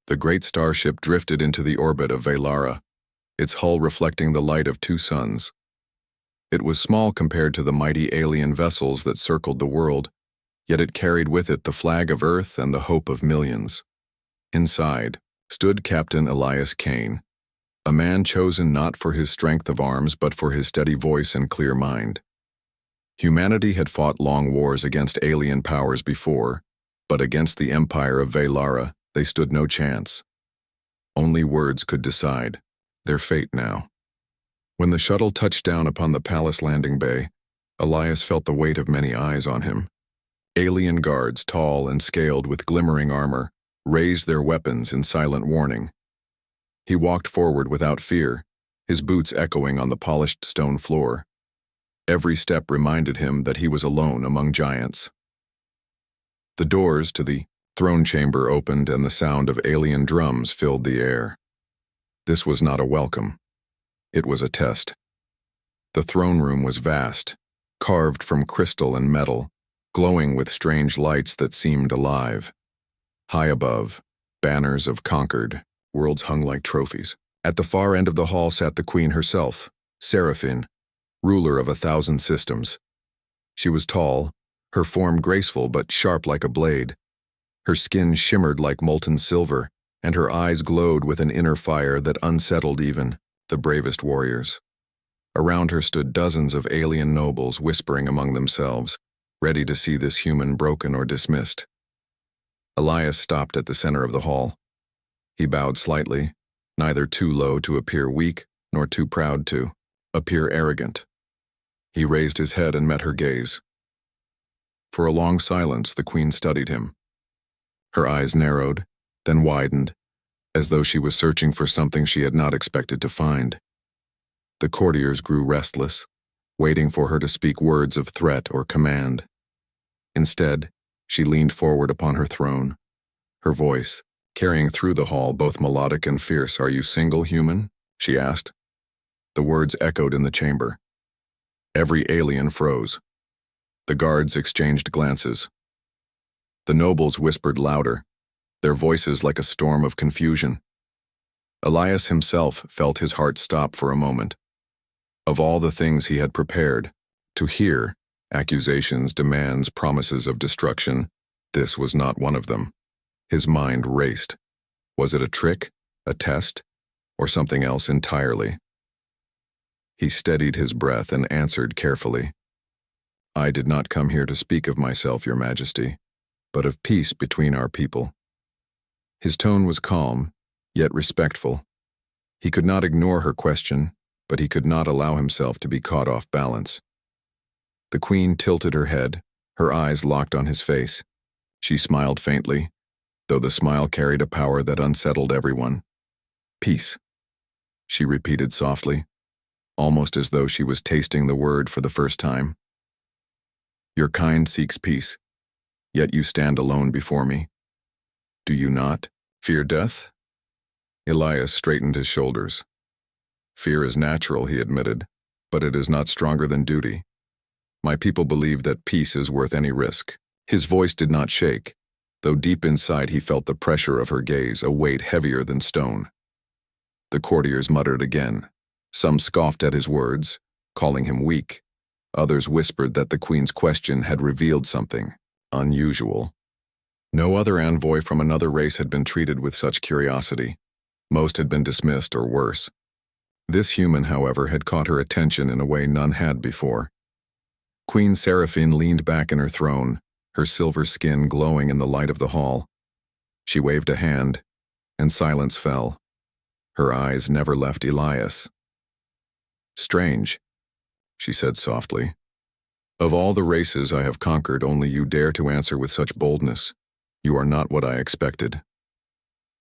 The great starship drifted into the orbit of Velara, its hull reflecting the light of two suns. It was small compared to the mighty alien vessels that circled the world, yet it carried with it the flag of Earth and the hope of millions. Inside stood Captain Elias Kane, a man chosen not for his strength of arms but for his steady voice and clear mind. Humanity had fought long wars against alien powers before, but against the Empire of Velara they stood no chance. Only words could decide their fate now. When the shuttle touched down upon the palace landing bay, Elias felt the weight of many eyes on him. Alien guards, tall and scaled with glimmering armor, raised their weapons in silent warning. He walked forward without fear, his boots echoing on the polished stone floor. Every step reminded him that he was alone among giants. The doors to the throne chamber opened and the sound of alien drums filled the air. This was not a welcome. It was a test. The throne room was vast, carved from crystal and metal, glowing with strange lights that seemed alive. High above, banners of conquered worlds hung like trophies. At the far end of the hall sat the queen herself, Seraphine, ruler of 1,000 systems. She was tall, her form graceful but sharp like a blade. Her skin shimmered like molten silver, and her eyes glowed with an inner fire that unsettled even the bravest warriors. Around her stood dozens of alien nobles whispering among themselves, ready to see this human broken or dismissed. Elias stopped at the center of the hall. He bowed slightly, neither too low to appear weak nor too proud to appear arrogant. He raised his head and met her gaze. For a long silence, the queen studied him. Her eyes narrowed, then widened, as though she was searching for something she had not expected to find. The courtiers grew restless, waiting for her to speak words of threat or command. Instead, she leaned forward upon her throne, her voice carrying through the hall both melodic and fierce. "Are you single, human?" she asked. The words echoed in the chamber. Every alien froze. The guards exchanged glances. The nobles whispered louder, their voices like a storm of confusion. Elias himself felt his heart stop for a moment. Of all the things he had prepared to hear, accusations, demands, promises of destruction, this was not one of them. His mind raced. Was it a trick, a test, or something else entirely? He steadied his breath and answered carefully. "I did not come here to speak of myself, Your Majesty, but of peace between our people." His tone was calm, yet respectful. He could not ignore her question, but he could not allow himself to be caught off balance. The queen tilted her head, her eyes locked on his face. She smiled faintly, though the smile carried a power that unsettled everyone. "Peace," she repeated softly, almost as though she was tasting the word for the first time. "Your kind seeks peace, yet you stand alone before me. Do you not fear death?" Elias straightened his shoulders. "Fear is natural," he admitted, "but it is not stronger than duty. My people believe that peace is worth any risk." His voice did not shake, though deep inside he felt the pressure of her gaze, a weight heavier than stone. The courtiers muttered again. Some scoffed at his words, calling him weak. Others whispered that the queen's question had revealed something unusual. No other envoy from another race had been treated with such curiosity. Most had been dismissed or worse. This human, however, had caught her attention in a way none had before. Queen Seraphine leaned back in her throne, her silver skin glowing in the light of the hall. She waved a hand, and silence fell. Her eyes never left Elias. "Strange," she said softly. "Of all the races I have conquered, only you dare to answer with such boldness. You are not what I expected."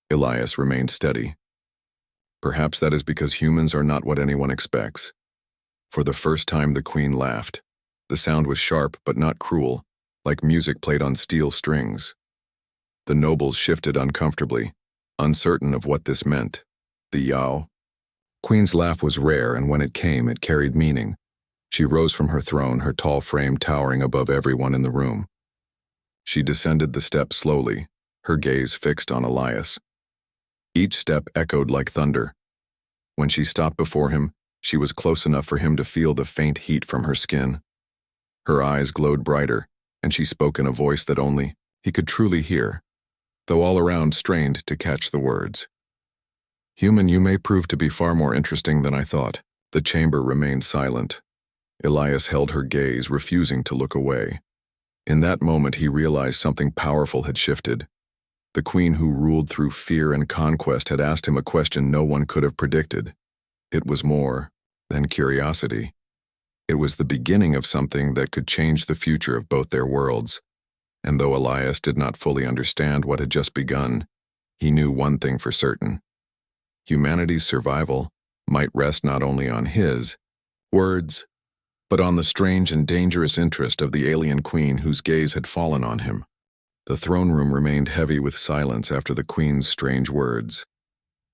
Elias remained steady. "Perhaps that is because humans are not what anyone expects." For the first time the queen laughed. The sound was sharp but not cruel, like music played on steel strings. The nobles shifted uncomfortably, uncertain of what this meant. The Yao. Queen's laugh was rare, and when it came, it carried meaning. She rose from her throne, her tall frame towering above everyone in the room. She descended the steps slowly, her gaze fixed on Elias. Each step echoed like thunder. When she stopped before him, she was close enough for him to feel the faint heat from her skin. Her eyes glowed brighter, and she spoke in a voice that only he could truly hear, though all around strained to catch the words. "Human, you may prove to be far more interesting than I thought." The chamber remained silent. Elias held her gaze, refusing to look away. In that moment he realized something powerful had shifted. The queen who ruled through fear and conquest had asked him a question no one could have predicted. It was more than curiosity. It was the beginning of something that could change the future of both their worlds. And though Elias did not fully understand what had just begun, he knew one thing for certain. Humanity's survival might rest not only on his words, but on the strange and dangerous interest of the alien queen whose gaze had fallen on him. The throne room remained heavy with silence after the queen's strange words.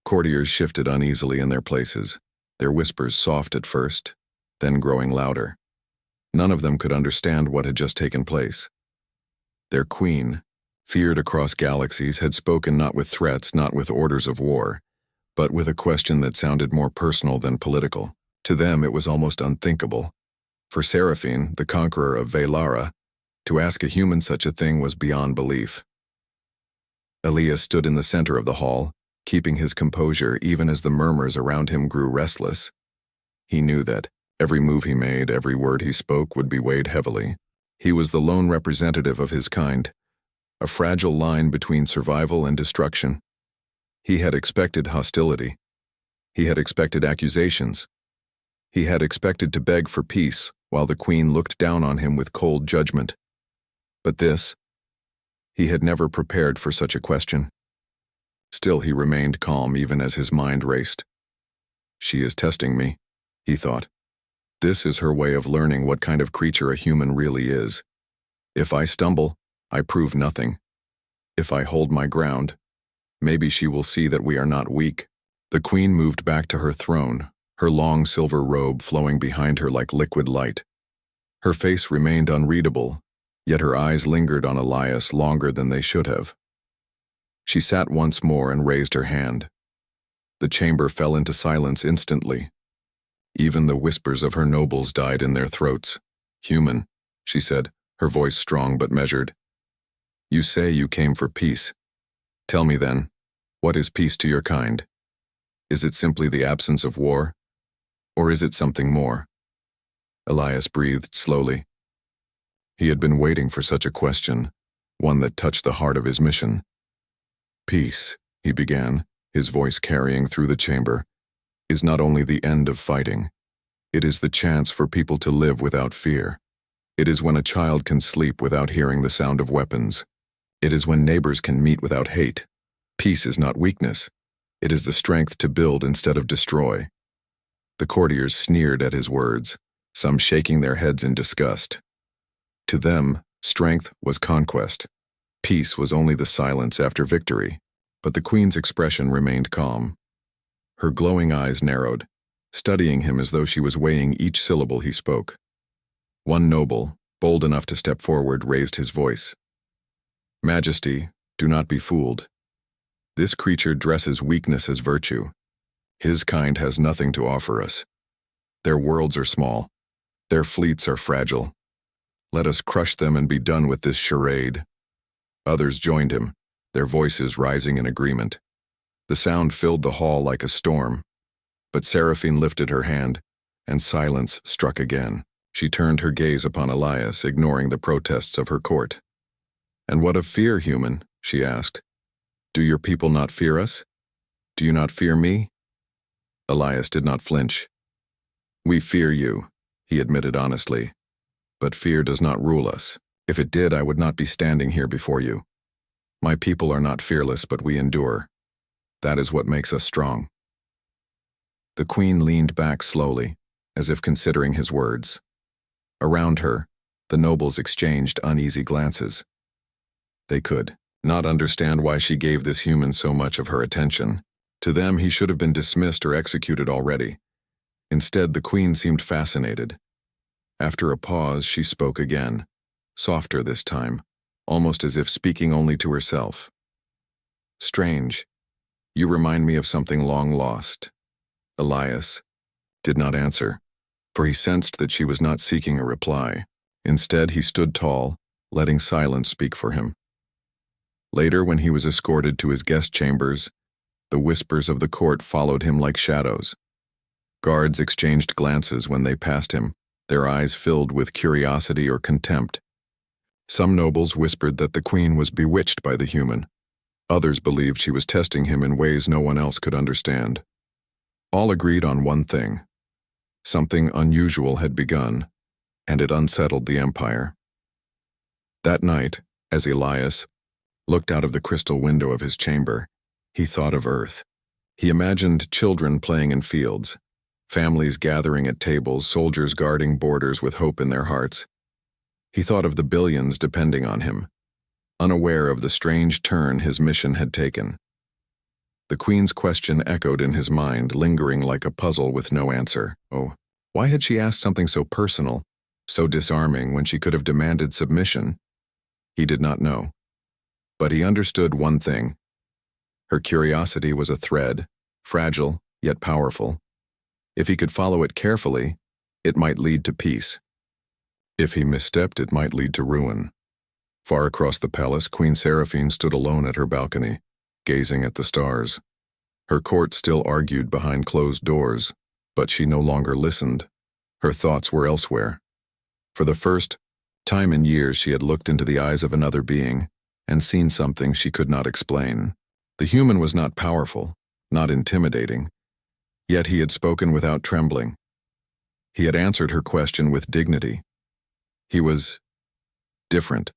Courtiers shifted uneasily in their places, their whispers soft at first, then growing louder. None of them could understand what had just taken place. Their queen, feared across galaxies, had spoken not with threats, not with orders of war, but with a question that sounded more personal than political. To them it was almost unthinkable. For Seraphine, the conqueror of Velara, to ask a human such a thing was beyond belief. Elias stood in the center of the hall, keeping his composure even as the murmurs around him grew restless. He knew that every move he made, every word he spoke would be weighed heavily. He was the lone representative of his kind, a fragile line between survival and destruction. He had expected hostility. He had expected accusations. He had expected to beg for peace while the queen looked down on him with cold judgment. But this, he had never prepared for such a question. Still he remained calm even as his mind raced. She is testing me, he thought. This is her way of learning what kind of creature a human really is. If I stumble, I prove nothing. If I hold my ground, maybe she will see that we are not weak. The queen moved back to her throne, her long silver robe flowing behind her like liquid light. Her face remained unreadable, yet her eyes lingered on Elias longer than they should have. She sat once more and raised her hand. The chamber fell into silence instantly. Even the whispers of her nobles died in their throats. "Human," she said, her voice strong but measured. "You say you came for peace. Tell me then, what is peace to your kind? Is it simply the absence of war? Or is it something more?" Elias breathed slowly. He had been waiting for such a question, one that touched the heart of his mission. "Peace," he began, his voice carrying through the chamber, "is not only the end of fighting. It is the chance for people to live without fear. It is when a child can sleep without hearing the sound of weapons. It is when neighbors can meet without hate. Peace is not weakness. It is the strength to build instead of destroy." The courtiers sneered at his words, some shaking their heads in disgust. To them, strength was conquest. Peace was only the silence after victory. But the queen's expression remained calm. Her glowing eyes narrowed, studying him as though she was weighing each syllable he spoke. One noble, bold enough to step forward, raised his voice. "Majesty, do not be fooled. This creature dresses weakness as virtue. His kind has nothing to offer us. Their worlds are small. Their fleets are fragile. Let us crush them and be done with this charade." Others joined him, their voices rising in agreement. The sound filled the hall like a storm. But Seraphine lifted her hand, and silence struck again. She turned her gaze upon Elias, ignoring the protests of her court. "And what of fear, human?" she asked. "Do your people not fear us? Do you not fear me?" Elias did not flinch. "We fear you," he admitted honestly. "But fear does not rule us. If it did, I would not be standing here before you. My people are not fearless, but we endure. That is what makes us strong." The queen leaned back slowly, as if considering his words. Around her, the nobles exchanged uneasy glances. They could not understand why she gave this human so much of her attention. To them, he should have been dismissed or executed already. Instead, the queen seemed fascinated. After a pause, she spoke again, softer this time, almost as if speaking only to herself. "Strange. You remind me of something long lost. Elias did not answer, for he sensed that she was not seeking a reply. Instead, he stood tall, letting silence speak for him. Later, when he was escorted to his guest chambers, the whispers of the court followed him like shadows. Guards exchanged glances when they passed him, their eyes filled with curiosity or contempt. Some nobles whispered that the queen was bewitched by the human. Others believed she was testing him in ways no one else could understand. All agreed on one thing. Something unusual had begun, and it unsettled the empire. That night, as Elias looked out of the crystal window of his chamber, he thought of Earth. He imagined children playing in fields, families gathering at tables, soldiers guarding borders with hope in their hearts. He thought of the billions depending on him, unaware of the strange turn his mission had taken. The queen's question echoed in his mind, lingering like a puzzle with no answer. Oh, why had she asked something so personal, so disarming, when she could have demanded submission? He did not know. But he understood one thing. Her curiosity was a thread, fragile yet powerful. If he could follow it carefully, it might lead to peace. If he misstepped, it might lead to ruin. Far across the palace, Queen Seraphine stood alone at her balcony, gazing at the stars. Her court still argued behind closed doors, but she no longer listened. Her thoughts were elsewhere. For the first time in years, she had looked into the eyes of another being and seen something she could not explain. The human was not powerful, not intimidating, yet he had spoken without trembling. He had answered her question with dignity. He was different.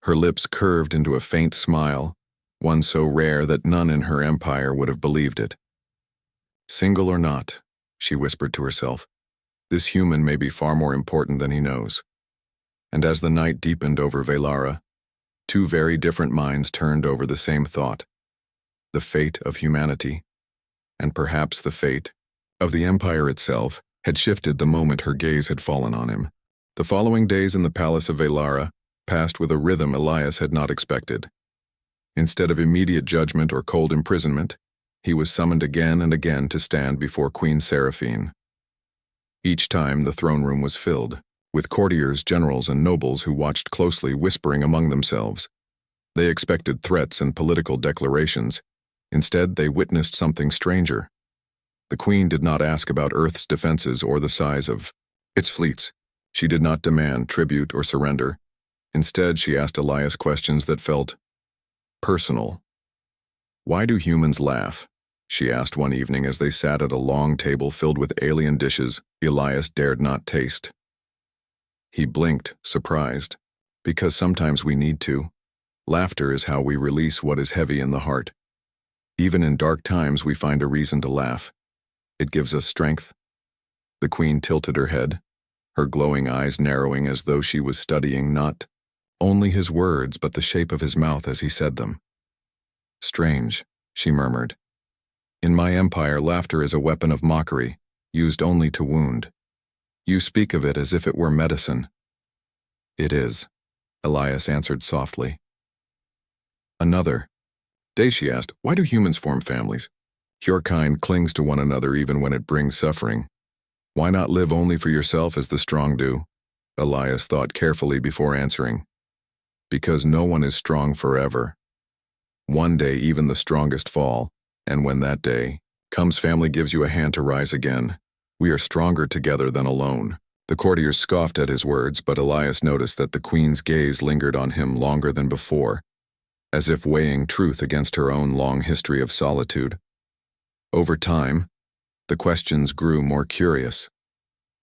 Her lips curved into a faint smile, one so rare that none in her empire would have believed it. Single or not, she whispered to herself, this human may be far more important than he knows. And as the night deepened over Velara, two very different minds turned over the same thought. The fate of humanity, and perhaps the fate of the empire itself, had shifted the moment her gaze had fallen on him. The following days in the palace of Velara passed with a rhythm Elias had not expected. Instead of immediate judgment or cold imprisonment, he was summoned again and again to stand before Queen Seraphine. Each time the throne room was filled, with courtiers, generals, and nobles who watched closely, whispering among themselves. They expected threats and political declarations. Instead, they witnessed something stranger. The queen did not ask about Earth's defenses or the size of its fleets. She did not demand tribute or surrender. Instead, she asked Elias questions that felt personal. Why do humans laugh? She asked one evening as they sat at a long table filled with alien dishes Elias dared not taste. He blinked, surprised. Because sometimes we need to. Laughter is how we release what is heavy in the heart. Even in dark times, we find a reason to laugh. It gives us strength. The queen tilted her head, her glowing eyes narrowing as though she was studying not only his words but the shape of his mouth as he said them. Strange, she murmured. In my empire, laughter is a weapon of mockery, used only to wound. You speak of it as if it were medicine. It is, Elias answered softly. Another day she asked, why do humans form families? Your kind clings to one another even when it brings suffering. Why not live only for yourself as the strong do? Elias thought carefully before answering. Because no one is strong forever. One day even the strongest fall, and when that day comes, family gives you a hand to rise again. We are stronger together than alone. The courtiers scoffed at his words, but Elias noticed that the queen's gaze lingered on him longer than before, as if weighing truth against her own long history of solitude. Over time, the questions grew more curious,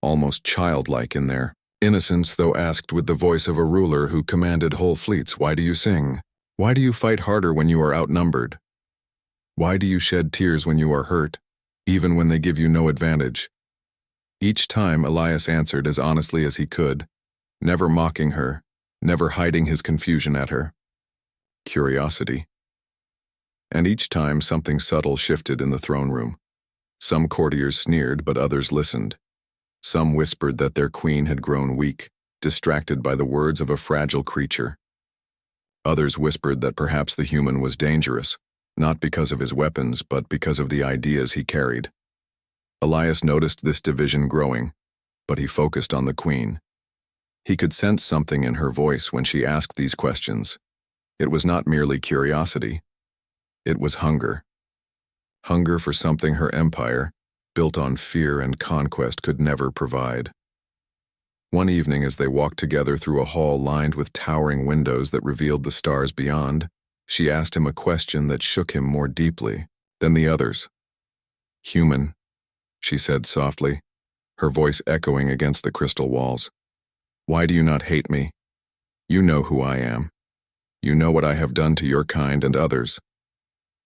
almost childlike in their innocence, though asked with the voice of a ruler who commanded whole fleets. Why do you sing? Why do you fight harder when you are outnumbered? Why do you shed tears when you are hurt, even when they give you no advantage? Each time Elias answered as honestly as he could, never mocking her, never hiding his confusion at her. Curiosity. And each time something subtle shifted in the throne room. Some courtiers sneered, but others listened. Some whispered that their queen had grown weak, distracted by the words of a fragile creature. Others whispered that perhaps the human was dangerous, not because of his weapons, but because of the ideas he carried. Elias noticed this division growing, but he focused on the queen. He could sense something in her voice when she asked these questions. It was not merely curiosity. It was hunger. Hunger for something her empire, built on fear and conquest, could never provide. One evening, as they walked together through a hall lined with towering windows that revealed the stars beyond, she asked him a question that shook him more deeply than the others. "Human," she said softly, her voice echoing against the crystal walls. "Why do you not hate me? You know who I am. You know what I have done to your kind and others.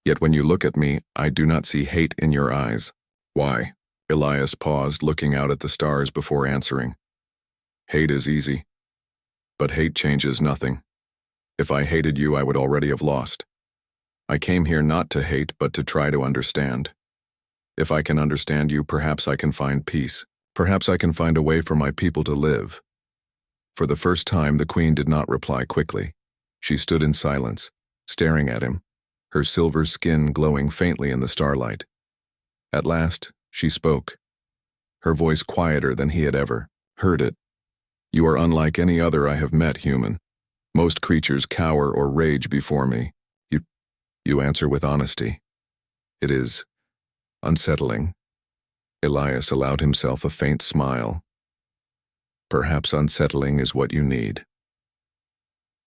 Yet when you look at me, I do not see hate in your eyes. Why?" Elias paused, looking out at the stars before answering. "Hate is easy, but hate changes nothing. If I hated you, I would already have lost. I came here not to hate, but to try to understand. If I can understand you, perhaps I can find peace. Perhaps I can find a way for my people to live." For the first time, the queen did not reply quickly. She stood in silence, staring at him, her silver skin glowing faintly in the starlight. At last, she spoke, her voice quieter than he had ever heard it. "You are unlike any other I have met, human. Most creatures cower or rage before me. You answer with honesty. It is unsettling." Elias allowed himself a faint smile. "Perhaps unsettling is what you need."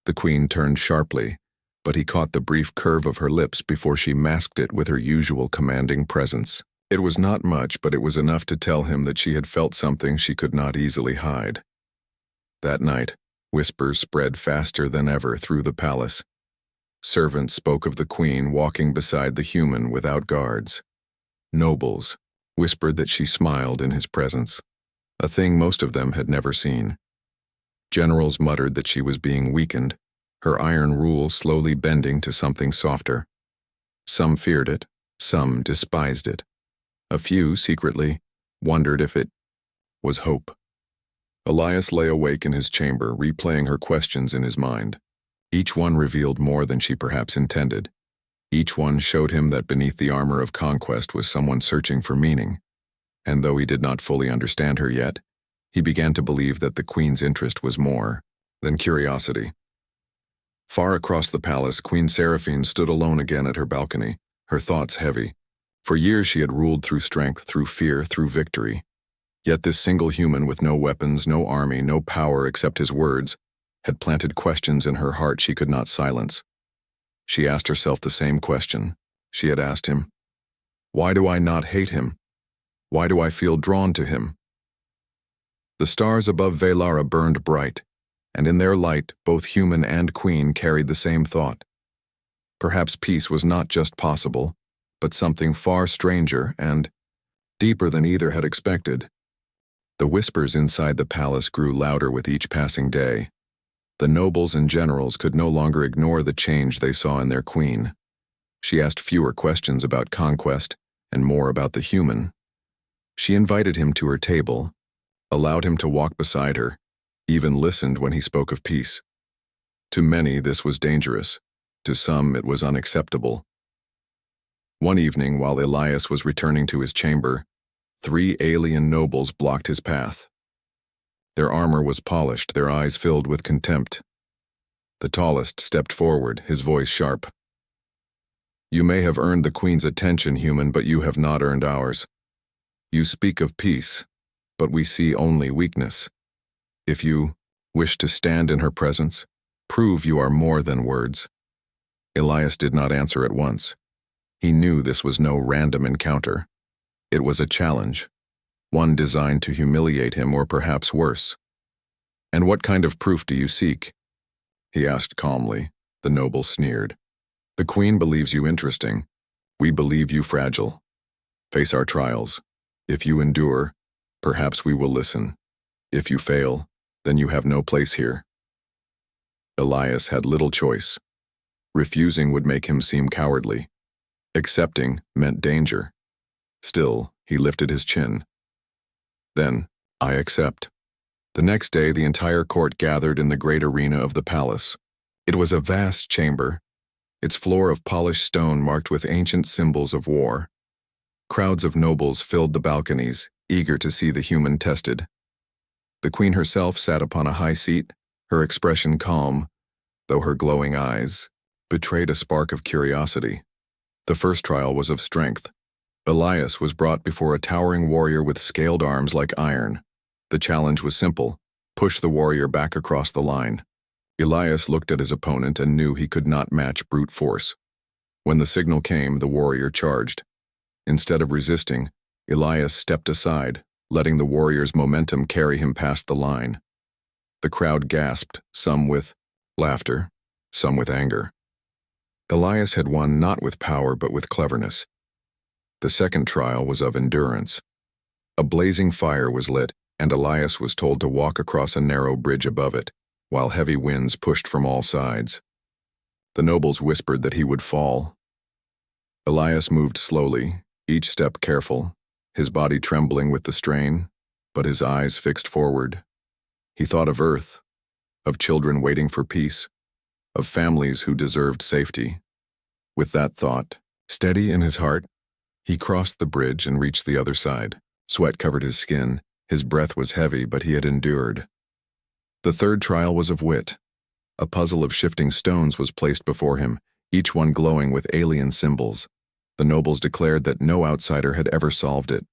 The queen turned sharply, but he caught the brief curve of her lips before she masked it with her usual commanding presence. It was not much, but it was enough to tell him that she had felt something she could not easily hide. That night, whispers spread faster than ever through the palace. Servants spoke of the queen walking beside the human without guards. Nobles whispered that she smiled in his presence, a thing most of them had never seen. Generals muttered that she was being weakened, her iron rule slowly bending to something softer. Some feared it, some despised it. A few, secretly, wondered if it was hope. Elias lay awake in his chamber, replaying her questions in his mind. Each one revealed more than she perhaps intended. Each one showed him that beneath the armor of conquest was someone searching for meaning. And though he did not fully understand her yet, he began to believe that the queen's interest was more than curiosity. Far across the palace, Queen Seraphine stood alone again at her balcony, her thoughts heavy. For years she had ruled through strength, through fear, through victory. Yet this single human with no weapons, no army, no power except his words, had planted questions in her heart she could not silence. She asked herself the same question she had asked him. Why do I not hate him? Why do I feel drawn to him? The stars above Velara burned bright, and in their light both human and queen carried the same thought. Perhaps peace was not just possible, but something far stranger and deeper than either had expected. The whispers inside the palace grew louder with each passing day. The nobles and generals could no longer ignore the change they saw in their queen. She asked fewer questions about conquest and more about the human. She invited him to her table, allowed him to walk beside her, even listened when he spoke of peace. To many, this was dangerous. To some, it was unacceptable. One evening, while Elias was returning to his chamber, 3 alien nobles blocked his path. Their armor was polished, their eyes filled with contempt. The tallest stepped forward, his voice sharp. You may have earned the queen's attention, human, but you have not earned ours. You speak of peace, but we see only weakness. If you wish to stand in her presence, prove you are more than words. Elias did not answer at once. He knew this was no random encounter. It was a challenge, one designed to humiliate him or perhaps worse. And what kind of proof do you seek? He asked calmly. The noble sneered. The queen believes you interesting. We believe you fragile. Face our trials. If you endure, perhaps we will listen. If you fail, then you have no place here. Elias had little choice. Refusing would make him seem cowardly. Accepting meant danger. Still, he lifted his chin. Then, I accept. The next day, the entire court gathered in the great arena of the palace. It was a vast chamber, its floor of polished stone marked with ancient symbols of war. Crowds of nobles filled the balconies, eager to see the human tested. The queen herself sat upon a high seat, her expression calm, though her glowing eyes betrayed a spark of curiosity. The first trial was of strength. Elias was brought before a towering warrior with scaled arms like iron. The challenge was simple: push the warrior back across the line. Elias looked at his opponent and knew he could not match brute force. When the signal came, the warrior charged. Instead of resisting, Elias stepped aside, letting the warrior's momentum carry him past the line. The crowd gasped, some with laughter, some with anger. Elias had won not with power but with cleverness. The second trial was of endurance. A blazing fire was lit, and Elias was told to walk across a narrow bridge above it, while heavy winds pushed from all sides. The nobles whispered that he would fall. Elias moved slowly, each step careful, his body trembling with the strain, but his eyes fixed forward. He thought of Earth, of children waiting for peace, of families who deserved safety. With that thought steady in his heart, he crossed the bridge and reached the other side. Sweat covered his skin, his breath was heavy, but he had endured. The third trial was of wit. A puzzle of shifting stones was placed before him, each one glowing with alien symbols. The nobles declared that no outsider had ever solved it.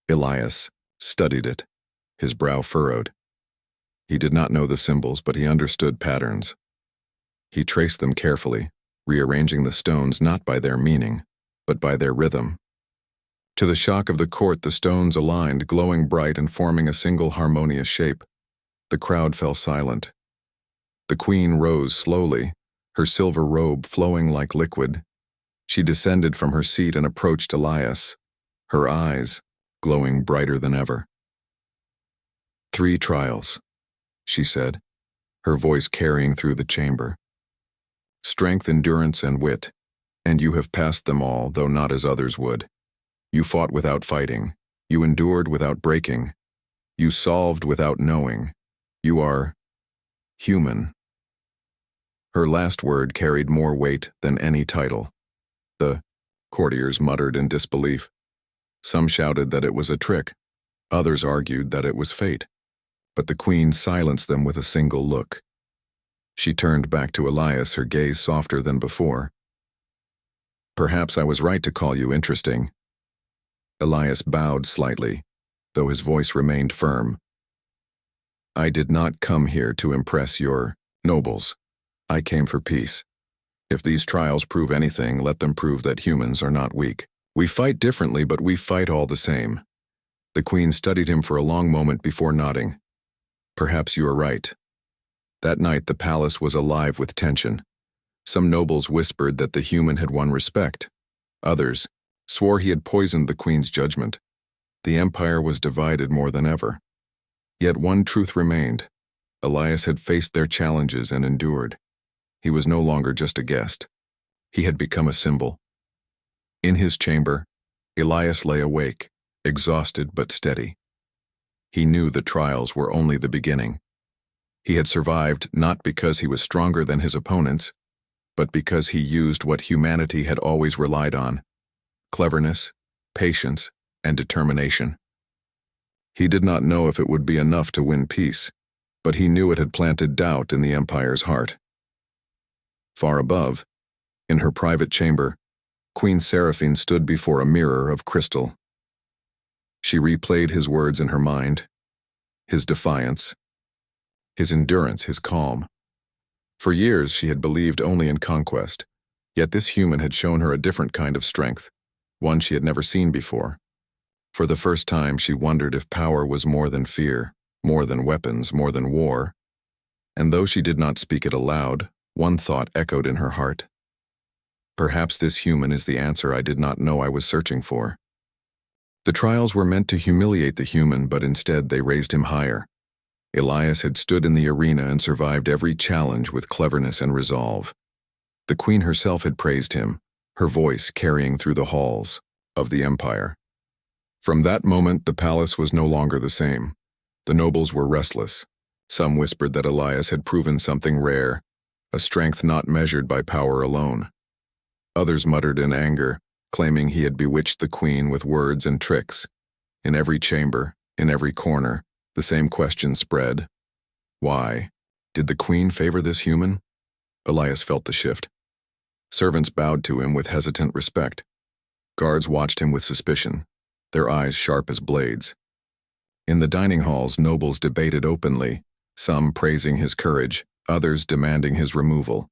Elias studied it, his brow furrowed. He did not know the symbols, but he understood patterns. He traced them carefully, rearranging the stones not by their meaning, but by their rhythm. To the shock of the court, the stones aligned, glowing bright and forming a single harmonious shape. The crowd fell silent. The queen rose slowly, her silver robe flowing like liquid. She descended from her seat and approached Elias, her eyes glowing brighter than ever. 3 trials, she said, her voice carrying through the chamber. Strength, endurance, and wit, and you have passed them all, though not as others would. You fought without fighting. You endured without breaking. You solved without knowing. You are human. Her last word carried more weight than any title. The courtiers muttered in disbelief. Some shouted that it was a trick. Others argued that it was fate. But the queen silenced them with a single look. She turned back to Elias, her gaze softer than before. Perhaps I was right to call you interesting. Elias bowed slightly, though his voice remained firm. I did not come here to impress your nobles. I came for peace. If these trials prove anything, let them prove that humans are not weak. We fight differently, but we fight all the same. The queen studied him for a long moment before nodding. Perhaps you are right. That night the palace was alive with tension. Some nobles whispered that the human had won respect. Others swore he had poisoned the queen's judgment. The empire was divided more than ever. Yet one truth remained. Elias had faced their challenges and endured. He was no longer just a guest. He had become a symbol. In his chamber, Elias lay awake, exhausted but steady. He knew the trials were only the beginning. He had survived not because he was stronger than his opponents, but because he used what humanity had always relied on: cleverness, patience, and determination. He did not know if it would be enough to win peace, but he knew it had planted doubt in the empire's heart. Far above, in her private chamber, Queen Seraphine stood before a mirror of crystal. She replayed his words in her mind, his defiance, his endurance, his calm. For years she had believed only in conquest, yet this human had shown her a different kind of strength, one she had never seen before. For the first time she wondered if power was more than fear, more than weapons, more than war. And though she did not speak it aloud, one thought echoed in her heart. Perhaps this human is the answer I did not know I was searching for. The trials were meant to humiliate the human, but instead they raised him higher. Elias had stood in the arena and survived every challenge with cleverness and resolve. The queen herself had praised him, her voice carrying through the halls of the empire. From that moment, the palace was no longer the same. The nobles were restless. Some whispered that Elias had proven something rare. a strength not measured by power alone. Others muttered in anger, claiming he had bewitched the queen with words and tricks. In every chamber, in every corner, the same question spread. Why? Did the queen favor this human? Elias felt the shift. Servants bowed to him with hesitant respect. Guards watched him with suspicion, their eyes sharp as blades. In the dining halls, nobles debated openly, some praising his courage, others demanding his removal.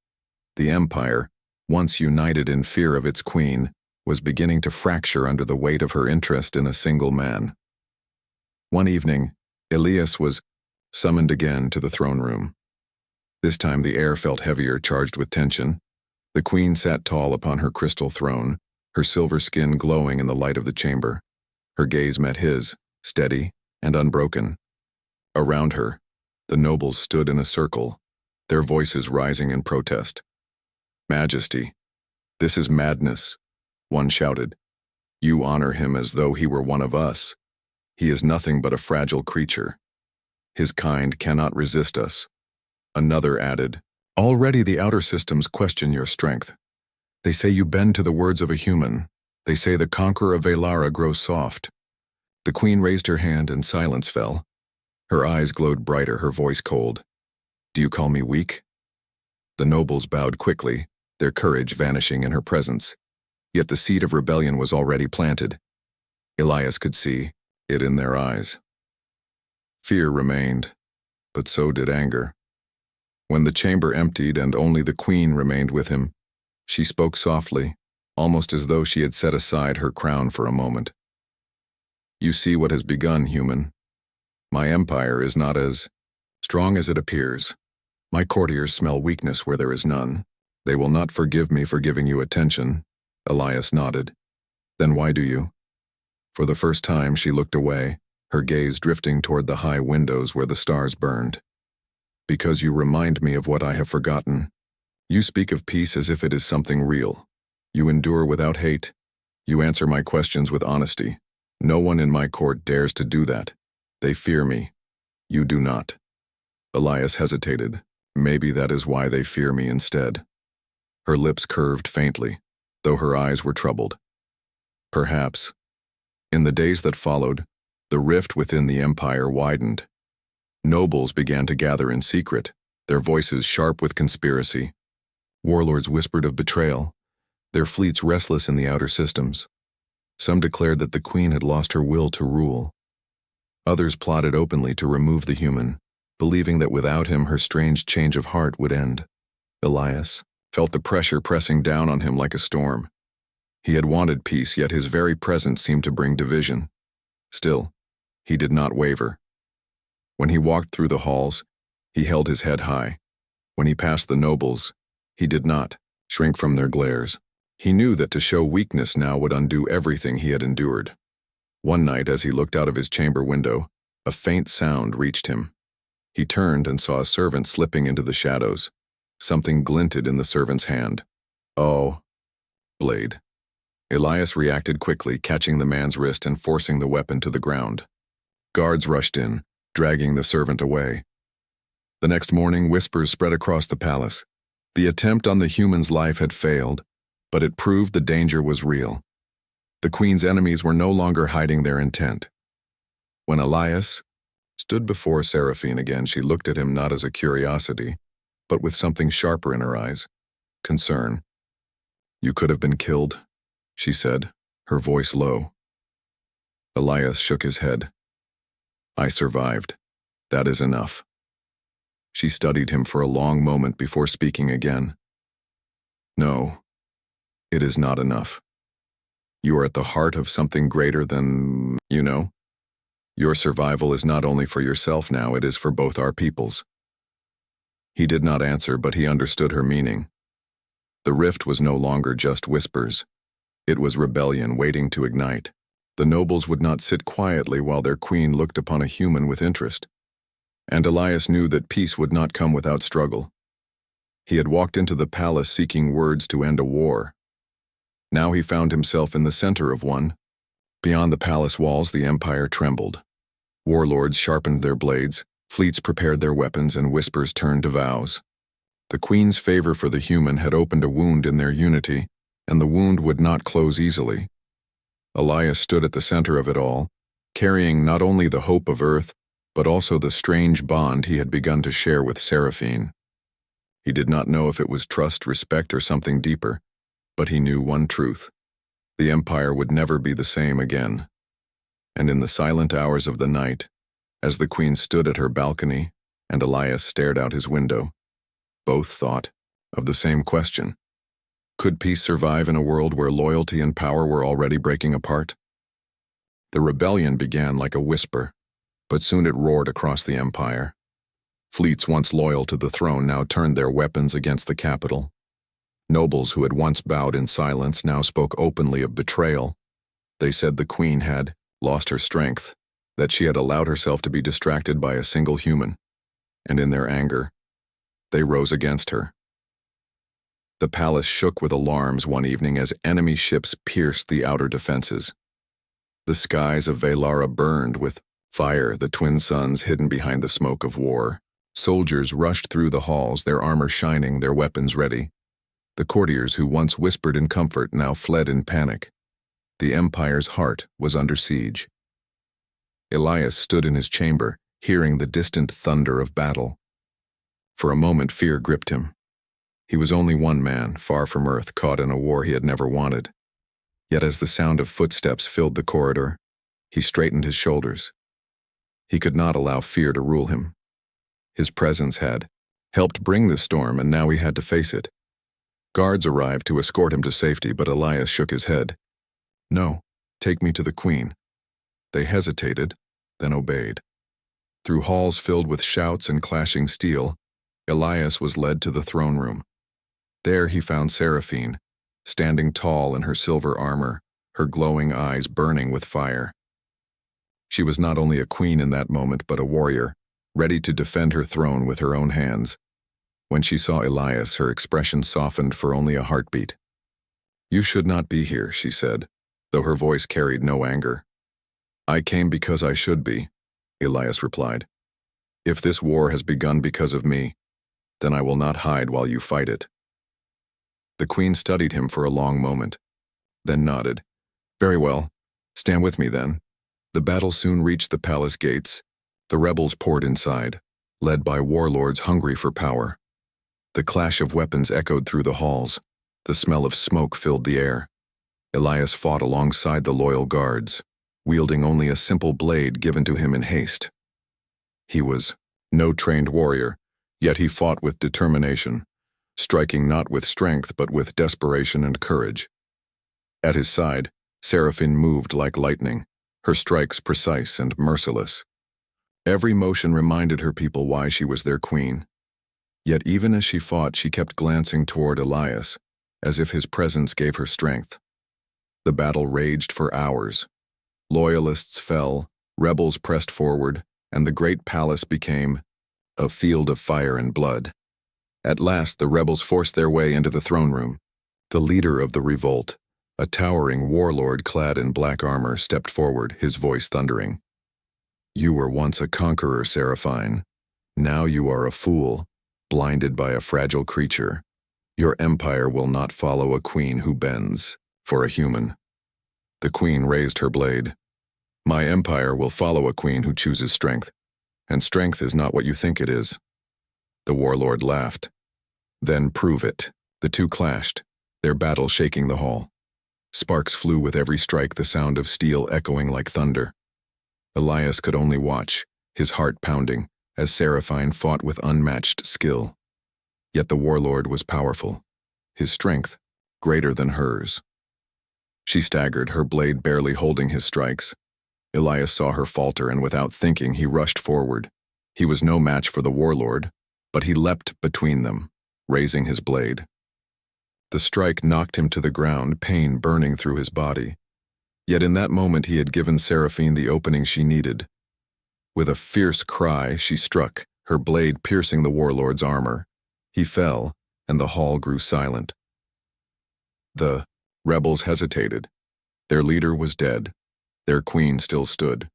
The empire, once united in fear of its queen, was beginning to fracture under the weight of her interest in a single man. One evening, Elias was summoned again to the throne room. This time the air felt heavier, charged with tension. The queen sat tall upon her crystal throne, her silver skin glowing in the light of the chamber. Her gaze met his, steady and unbroken. Around her, the nobles stood in a circle, their voices rising in protest. "Majesty, this is madness," one shouted. "You honor him as though he were one of us. He is nothing but a fragile creature. His kind cannot resist us." Another added, "Already the outer systems question your strength. They say you bend to the words of a human. They say the conqueror of Valara grows soft." The queen raised her hand and silence fell. Her eyes glowed brighter, her voice cold. "Do you call me weak?" The nobles bowed quickly, their courage vanishing in her presence. Yet the seed of rebellion was already planted. Elias could see it in their eyes. Fear remained, but so did anger. When the chamber emptied and only the queen remained with him, she spoke softly, almost as though she had set aside her crown for a moment. "You see what has begun, human. My empire is not as strong as it appears. My courtiers smell weakness where there is none. They will not forgive me for giving you attention." Elias nodded. "Then why do you?" For the first time she looked away, her gaze drifting toward the high windows where the stars burned. "Because you remind me of what I have forgotten. You speak of peace as if it is something real. You endure without hate. You answer my questions with honesty. No one in my court dares to do that. They fear me. You do not." Elias hesitated. Maybe that is why they fear me instead. Her lips curved faintly, though her eyes were troubled. Perhaps. In the days that followed, the rift within the empire widened. Nobles began to gather in secret, their voices sharp with conspiracy. Warlords whispered of betrayal, their fleets restless in the outer systems. Some declared that the queen had lost her will to rule. Others plotted openly to remove the human, believing that without him her strange change of heart would end. Elias felt the pressure pressing down on him like a storm. He had wanted peace, yet his very presence seemed to bring division. Still, he did not waver. When he walked through the halls, he held his head high. When he passed the nobles, he did not shrink from their glares. He knew that to show weakness now would undo everything he had endured. One night, as he looked out of his chamber window, a faint sound reached him. He turned and saw a servant slipping into the shadows. Something glinted in the servant's hand. "Oh." Blade. Elias reacted quickly, catching the man's wrist and forcing the weapon to the ground. Guards rushed in, dragging the servant away. The next morning, whispers spread across the palace. The attempt on the human's life had failed, but it proved the danger was real. The queen's enemies were no longer hiding their intent. When Elias stood before Seraphine again, she looked at him not as a curiosity, but with something sharper in her eyes. Concern. "You could have been killed," she said, her voice low. Elias shook his head. "I survived. That is enough." She studied him for a long moment before speaking again. "No, it is not enough. You are at the heart of something greater than, you know. Your survival is not only for yourself now, it is for both our peoples." He did not answer, but he understood her meaning. The rift was no longer just whispers. It was rebellion waiting to ignite. The nobles would not sit quietly while their queen looked upon a human with interest. And Elias knew that peace would not come without struggle. He had walked into the palace seeking words to end a war. Now he found himself in the center of one. Beyond the palace walls, the empire trembled. Warlords sharpened their blades, fleets prepared their weapons, and whispers turned to vows. The queen's favor for the human had opened a wound in their unity, and the wound would not close easily. Elias stood at the center of it all, carrying not only the hope of Earth, but also the strange bond he had begun to share with Seraphine. He did not know if it was trust, respect, or something deeper, but he knew one truth. The Empire would never be the same again. And in the silent hours of the night, as the queen stood at her balcony and Elias stared out his window, both thought of the same question. Could peace survive in a world where loyalty and power were already breaking apart? The rebellion began like a whisper, but soon it roared across the empire. Fleets once loyal to the throne now turned their weapons against the capital. Nobles who had once bowed in silence now spoke openly of betrayal. They said the queen had lost her strength, that she had allowed herself to be distracted by a single human, and in their anger, they rose against her. The palace shook with alarms one evening as enemy ships pierced the outer defenses. The skies of Velara burned with fire, the twin suns hidden behind the smoke of war. Soldiers rushed through the halls, their armor shining, their weapons ready. The courtiers who once whispered in comfort now fled in panic. The empire's heart was under siege. Elias stood in his chamber, hearing the distant thunder of battle. For a moment fear gripped him. He was only one man, far from Earth, caught in a war he had never wanted. Yet as the sound of footsteps filled the corridor, he straightened his shoulders. He could not allow fear to rule him. His presence had helped bring the storm, and now he had to face it. Guards arrived to escort him to safety, but Elias shook his head. "No, take me to the queen." They hesitated, then obeyed. Through halls filled with shouts and clashing steel, Elias was led to the throne room. There he found Seraphine, standing tall in her silver armor, her glowing eyes burning with fire. She was not only a queen in that moment, but a warrior, ready to defend her throne with her own hands. When she saw Elias, her expression softened for only a heartbeat. "You should not be here," she said, though her voice carried no anger. "I came because I should be," Elias replied. "If this war has begun because of me, then I will not hide while you fight it." The queen studied him for a long moment, then nodded. "Very well. Stand with me then." The battle soon reached the palace gates. The rebels poured inside, led by warlords hungry for power. The clash of weapons echoed through the halls. The smell of smoke filled the air. Elias fought alongside the loyal guards, wielding only a simple blade given to him in haste. He was no trained warrior, yet he fought with determination, striking not with strength but with desperation and courage. At his side, Seraphine moved like lightning, her strikes precise and merciless. Every motion reminded her people why she was their queen. Yet even as she fought, she kept glancing toward Elias, as if his presence gave her strength. The battle raged for hours. Loyalists fell, rebels pressed forward, and the great palace became a field of fire and blood. At last, the rebels forced their way into the throne room. The leader of the revolt, a towering warlord clad in black armor, stepped forward, his voice thundering. "You were once a conqueror, Seraphine. Now you are a fool, blinded by a fragile creature. Your empire will not follow a queen who bends for a human." The queen raised her blade. "My empire will follow a queen who chooses strength, and strength is not what you think it is." The warlord laughed. "Then prove it." The two clashed, their battle shaking the hall. Sparks flew with every strike, the sound of steel echoing like thunder. Elias could only watch, his heart pounding, as Seraphine fought with unmatched skill. Yet the warlord was powerful, his strength greater than hers. She staggered, her blade barely holding his strikes. Elias saw her falter, and without thinking, he rushed forward. He was no match for the warlord, but he leapt between them, raising his blade. The strike knocked him to the ground, pain burning through his body. Yet in that moment he had given Seraphine the opening she needed. With a fierce cry, she struck, her blade piercing the warlord's armor. He fell, and the hall grew silent. The rebels hesitated. Their leader was dead. Their queen still stood.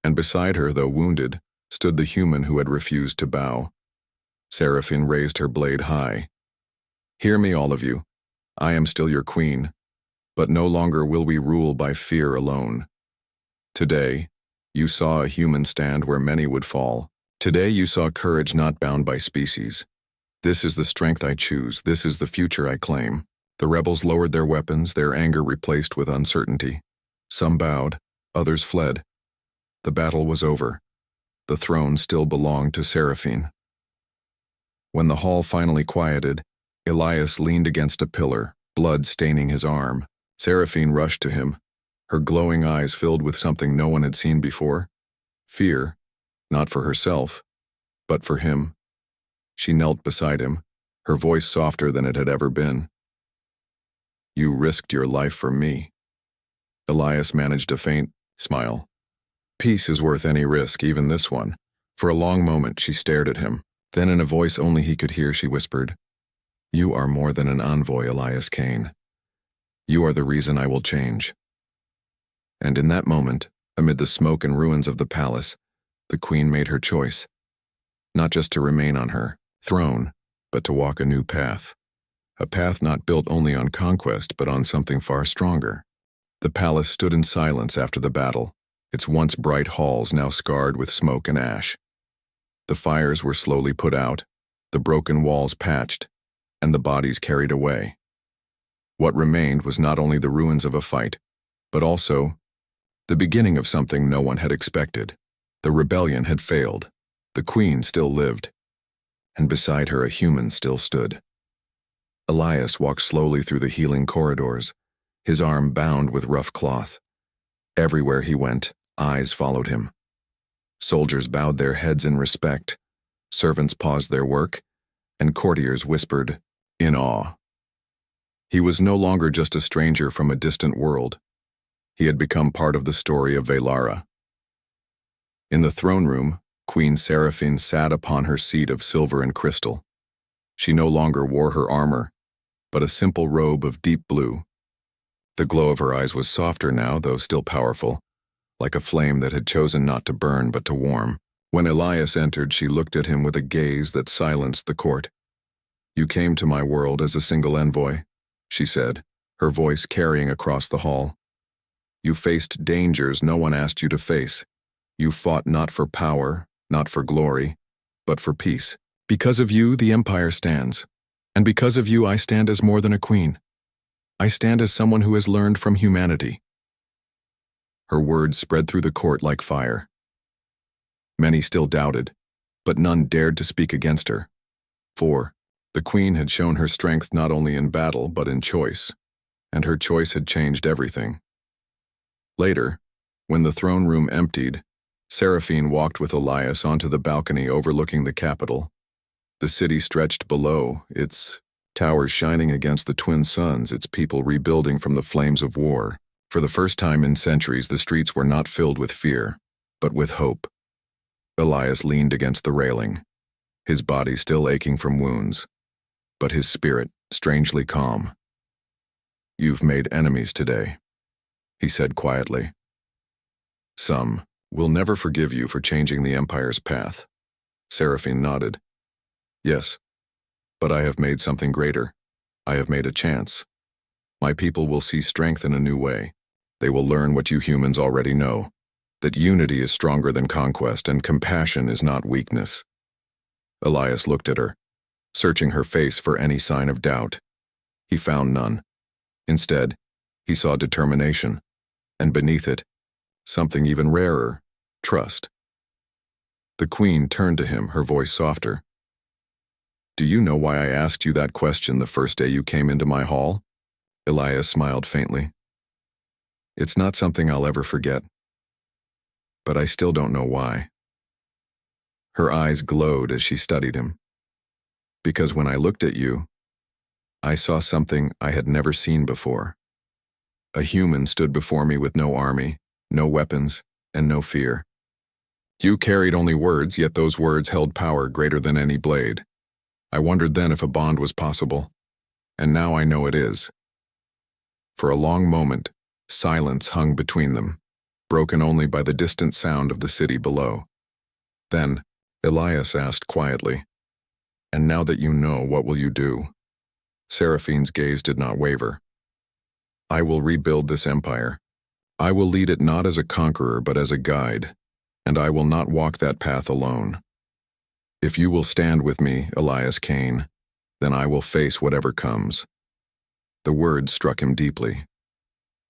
And beside her, though wounded, stood the human who had refused to bow. Seraphine raised her blade high. Hear me, all of you. I am still your queen, but no longer will we rule by fear alone. Today, you saw a human stand where many would fall. Today you saw courage not bound by species. This is the strength I choose. This is the future I claim. The rebels lowered their weapons, their anger replaced with uncertainty. Some bowed, others fled. The battle was over. The throne still belonged to Seraphine. When the hall finally quieted, Elias leaned against a pillar, blood staining his arm. Seraphine rushed to him, her glowing eyes filled with something no one had seen before. Fear, not for herself, but for him. She knelt beside him, her voice softer than it had ever been. You risked your life for me. Elias managed a faint smile. Peace is worth any risk, even this one. For a long moment she stared at him. Then in a voice only he could hear she whispered, You are more than an envoy, Elias Kane. You are the reason I will change. And in that moment, amid the smoke and ruins of the palace, the queen made her choice. Not just to remain on her throne, but to walk a new path. A path not built only on conquest, but on something far stronger. The palace stood in silence after the battle, its once bright halls now scarred with smoke and ash. The fires were slowly put out, the broken walls patched, and the bodies carried away. What remained was not only the ruins of a fight, but also the beginning of something no one had expected. The rebellion had failed. The queen still lived, and beside her a human still stood. Elias walked slowly through the healing corridors, his arm bound with rough cloth. Everywhere he went, eyes followed him. Soldiers bowed their heads in respect, servants paused their work, and courtiers whispered in awe. He was no longer just a stranger from a distant world. He had become part of the story of Velara. In the throne room, Queen Seraphine sat upon her seat of silver and crystal. She no longer wore her armor, but a simple robe of deep blue. The glow of her eyes was softer now, though still powerful, like a flame that had chosen not to burn but to warm. When Elias entered, she looked at him with a gaze that silenced the court. You came to my world as a single envoy, she said, her voice carrying across the hall. You faced dangers no one asked you to face. You fought not for power, not for glory, but for peace. Because of you, the empire stands. And because of you, I stand as more than a queen. I stand as someone who has learned from humanity. Her words spread through the court like fire. Many still doubted, but none dared to speak against her. For the queen had shown her strength not only in battle but in choice, and her choice had changed everything. Later, when the throne room emptied, Seraphine walked with Elias onto the balcony overlooking the capital. The city stretched below, its towers shining against the twin suns, its people rebuilding from the flames of war. For the first time in centuries, the streets were not filled with fear, but with hope. Elias leaned against the railing, his body still aching from wounds, but his spirit strangely calm. You've made enemies today, he said quietly. Some will never forgive you for changing the empire's path. Seraphine nodded. Yes, but I have made something greater. I have made a chance. My people will see strength in a new way. They will learn what you humans already know, that unity is stronger than conquest and compassion is not weakness. Elias looked at her, searching her face for any sign of doubt. He found none. Instead, he saw determination, and beneath it, something even rarer, trust. The queen turned to him, her voice softer. Do you know why I asked you that question the first day you came into my hall? Elias smiled faintly. It's not something I'll ever forget. But I still don't know why. Her eyes glowed as she studied him. Because when I looked at you, I saw something I had never seen before. A human stood before me with no army, no weapons, and no fear. You carried only words, yet those words held power greater than any blade. I wondered then if a bond was possible, and now I know it is. For a long moment, silence hung between them, broken only by the distant sound of the city below. Then, Elias asked quietly, And now that you know, what will you do? Seraphine's gaze did not waver. I will rebuild this empire. I will lead it not as a conqueror but as a guide, and I will not walk that path alone. If you will stand with me, Elias Kane, then I will face whatever comes. The words struck him deeply.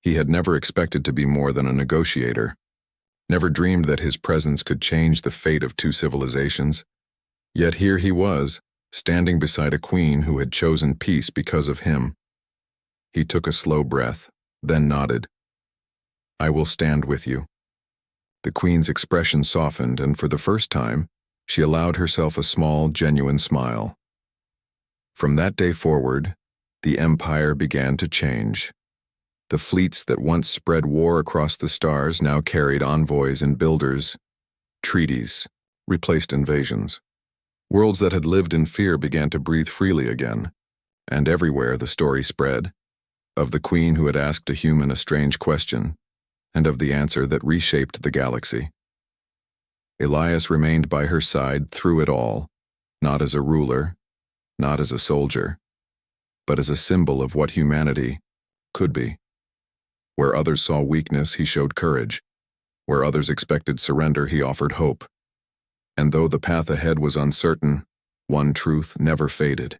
He had never expected to be more than a negotiator, never dreamed that his presence could change the fate of two civilizations. Yet here he was, standing beside a queen who had chosen peace because of him. He took a slow breath, then nodded. I will stand with you. The queen's expression softened, and for the first time, she allowed herself a small, genuine smile. From that day forward, the empire began to change. The fleets that once spread war across the stars now carried envoys and builders. Treaties replaced invasions. Worlds that had lived in fear began to breathe freely again, and everywhere the story spread, of the queen who had asked a human a strange question, and of the answer that reshaped the galaxy. Elias remained by her side through it all, not as a ruler, not as a soldier, but as a symbol of what humanity could be. Where others saw weakness, he showed courage. Where others expected surrender, he offered hope. And though the path ahead was uncertain, one truth never faded.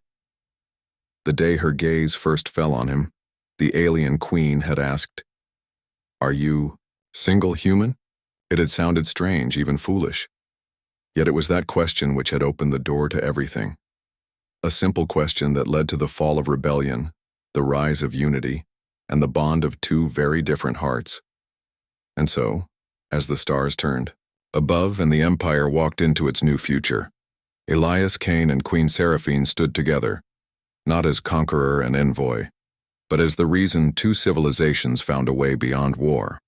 The day her gaze first fell on him, the alien queen had asked, "Are you single human?" It had sounded strange, even foolish. Yet it was that question which had opened the door to everything. A simple question that led to the fall of rebellion, the rise of unity, and the bond of two very different hearts. And so, as the stars turned above and the empire walked into its new future, Elias Kane and Queen Seraphine stood together, not as conqueror and envoy, but as the reason two civilizations found a way beyond war.